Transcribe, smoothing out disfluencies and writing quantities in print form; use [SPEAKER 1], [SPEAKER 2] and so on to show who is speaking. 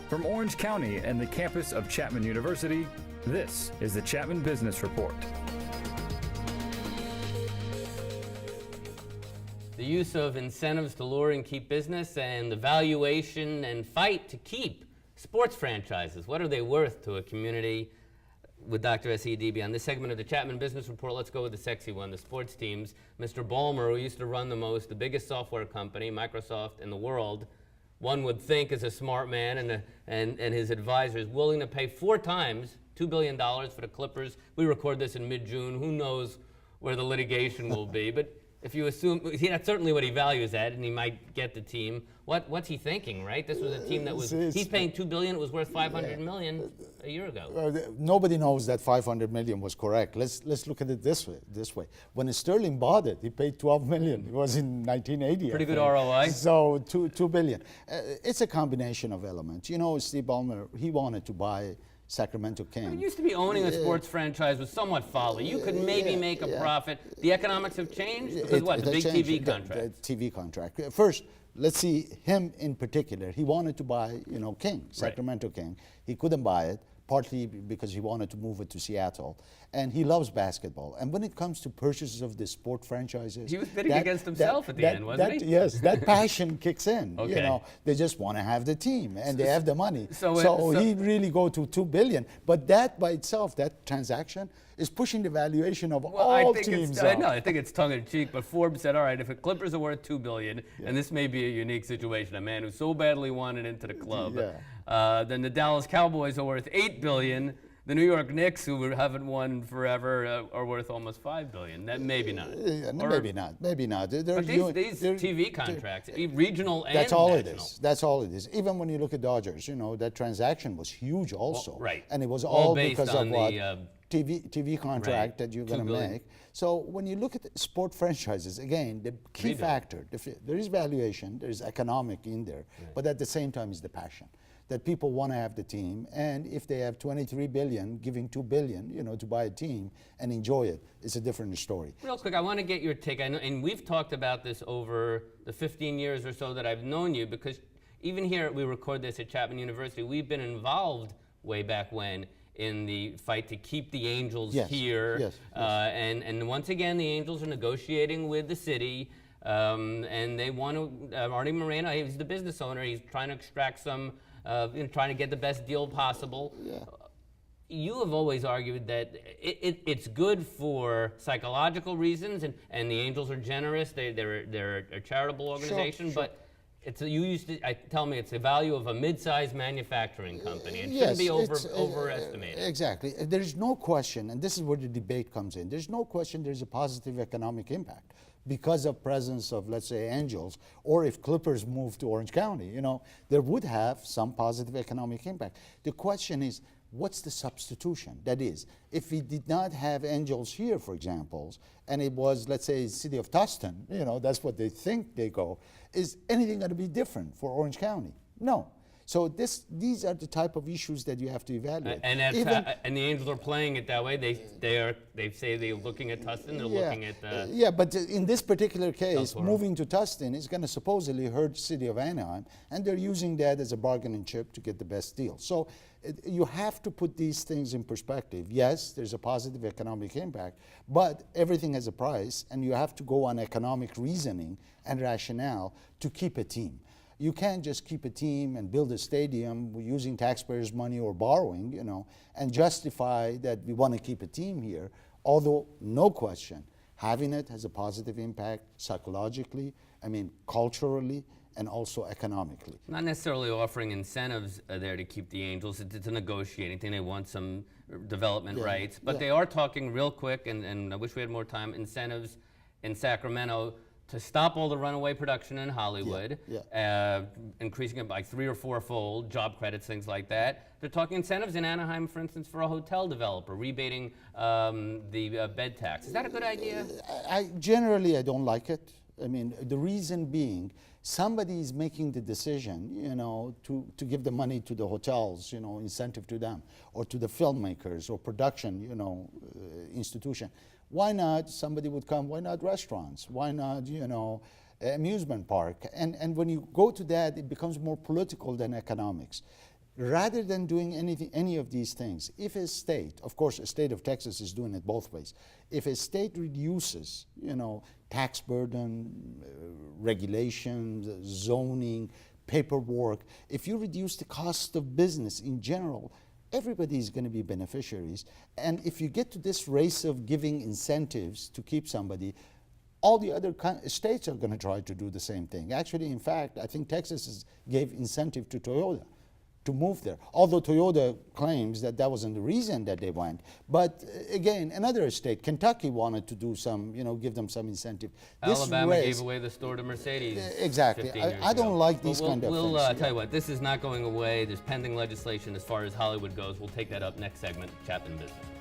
[SPEAKER 1] From Orange County and the campus of Chapman University, this is the Chapman Business Report.
[SPEAKER 2] The use of incentives to lure and keep business, and the valuation and fight to keep sports franchises. What are they worth to a community? With Dr. S.E. Debe on this segment of the Chapman Business Report, let's go with the sexy one, the sports teams. Mr. Ballmer, who used to run the biggest software company, Microsoft, in the world, one would think is a smart man, and his advisor is willing to pay 4 times $2 billion for the Clippers. We record this in mid-June. Who knows where the litigation will be? But if you assume, that's certainly what he values at, and he might get the team. What's he thinking, right? This was a team that was, he's paying $2 billion, it was worth $500 million a year ago.
[SPEAKER 3] Nobody knows that $500 million was correct. Let's look at it this way. When Sterling bought it, he paid $12 million. It was in 1980.
[SPEAKER 2] Pretty good ROI.
[SPEAKER 3] So $2 billion. It's a combination of elements. You know, Steve Ballmer, he wanted to buy Sacramento Kings.
[SPEAKER 2] It used to be owning a sports franchise was somewhat folly. You could maybe make a profit. The economics have changed because the big TV contract.
[SPEAKER 3] The TV contract. First, let's see him in particular. He wanted to buy, King, Sacramento King. He couldn't buy it, partly because he wanted to move it to Seattle. And he loves basketball. And when it comes to purchases of the sport franchises,
[SPEAKER 2] he was bidding against himself at the end, wasn't he?
[SPEAKER 3] Yes, that passion kicks in.
[SPEAKER 2] Okay.
[SPEAKER 3] They just want to have the team, and they have the money. So he really go to $2 billion. But that by itself, that transaction, is pushing the valuation of all teams up.
[SPEAKER 2] I think it's tongue-in-cheek, but Forbes said, all right, if the Clippers are worth $2 billion, and this may be a unique situation, a man who so badly wanted into the club, then the Dallas Cowboys are worth $8 billion. The New York Knicks, who haven't won forever, are worth almost $5 billion. That maybe not.
[SPEAKER 3] Maybe not.
[SPEAKER 2] But these TV contracts, regional and
[SPEAKER 3] that's all
[SPEAKER 2] national.
[SPEAKER 3] it is. That's all it is. Even when you look at Dodgers, that transaction was huge also.
[SPEAKER 2] Right.
[SPEAKER 3] And it was all
[SPEAKER 2] based
[SPEAKER 3] because
[SPEAKER 2] on
[SPEAKER 3] of what?
[SPEAKER 2] the
[SPEAKER 3] TV contract that you're going to make. So when you look at sport franchises, again, the key factor, there is valuation, there is economic in there, but at the same time is the passion. That people want to have the team, and if they have $23 billion, giving $2 billion, to buy a team and enjoy it, it's a different story.
[SPEAKER 2] Real quick, I want to get your take. I know, and we've talked about this over the 15 years or so that I've known you, because even here, we record this at Chapman University, we've been involved way back when in the fight to keep the Angels here.
[SPEAKER 3] Yes.
[SPEAKER 2] And once again, the Angels are negotiating with the city, and they want to, Artie Moreno, he's the business owner, he's trying to extract some, trying to get the best deal possible.
[SPEAKER 3] Yeah.
[SPEAKER 2] You have always argued that it's good for psychological reasons, and the Angels are generous. They're a charitable organization,
[SPEAKER 3] sure.
[SPEAKER 2] But tell me it's the value of a mid-sized manufacturing company. It shouldn't
[SPEAKER 3] Yes,
[SPEAKER 2] be overestimated.
[SPEAKER 3] Exactly. There's no question, and this is where the debate comes in. There's no question there's a positive economic impact because of presence of, let's say, Angels, or if Clippers move to Orange County, there would have some positive economic impact. The question is, what's the substitution? That is, if we did not have Angels here, for example, and it was, let's say, city of Tustin, that's what they think they go, is anything going to be different for Orange County? No. So these are the type of issues that you have to evaluate.
[SPEAKER 2] And the Angels are playing it that way. They say they're looking at Tustin. They're looking at
[SPEAKER 3] but in this particular case, moving to Tustin is going to supposedly hurt the city of Anaheim, and they're using that as a bargaining chip to get the best deal. So you have to put these things in perspective. Yes, there's a positive economic impact, but everything has a price, and you have to go on economic reasoning and rationale to keep a team. You can't just keep a team and build a stadium using taxpayers' money or borrowing, and justify that we want to keep a team here. Although, no question, having it has a positive impact psychologically, culturally, and also economically.
[SPEAKER 2] Not necessarily offering incentives there to keep the Angels. It's a negotiating thing. They want some development rights. But they are talking real quick, and I wish we had more time, incentives in Sacramento to stop all the runaway production in Hollywood, increasing it by 3 or 4-fold, job credits, things like that. They're talking incentives in Anaheim, for instance, for a hotel developer, rebating the bed tax. Is that a good idea?
[SPEAKER 3] Generally, I don't like it. The reason being, somebody is making the decision, to give the money to the hotels, incentive to them, or to the filmmakers or production, institution. Why not, somebody would come, why not restaurants? Why not, amusement park? And when you go to that, it becomes more political than economics. rather than doing any of these things, if a state, of course, a state of Texas is doing it both ways. If a state reduces, tax burden, regulations, zoning, paperwork, if you reduce the cost of business in general, everybody is going to be beneficiaries. And if you get to this race of giving incentives to keep somebody, all the other states are going to try to do the same thing. Actually, in fact, I think Texas gave incentive to Toyota to move there. Although Toyota claims that that wasn't the reason that they went. But again, another state, Kentucky, wanted to do some, give them some incentive.
[SPEAKER 2] Alabama gave away the store to Mercedes.
[SPEAKER 3] Exactly. I don't like these kind of things.
[SPEAKER 2] We'll tell you what, this is not going away. There's pending legislation as far as Hollywood goes. We'll take that up next segment, Chapman Business.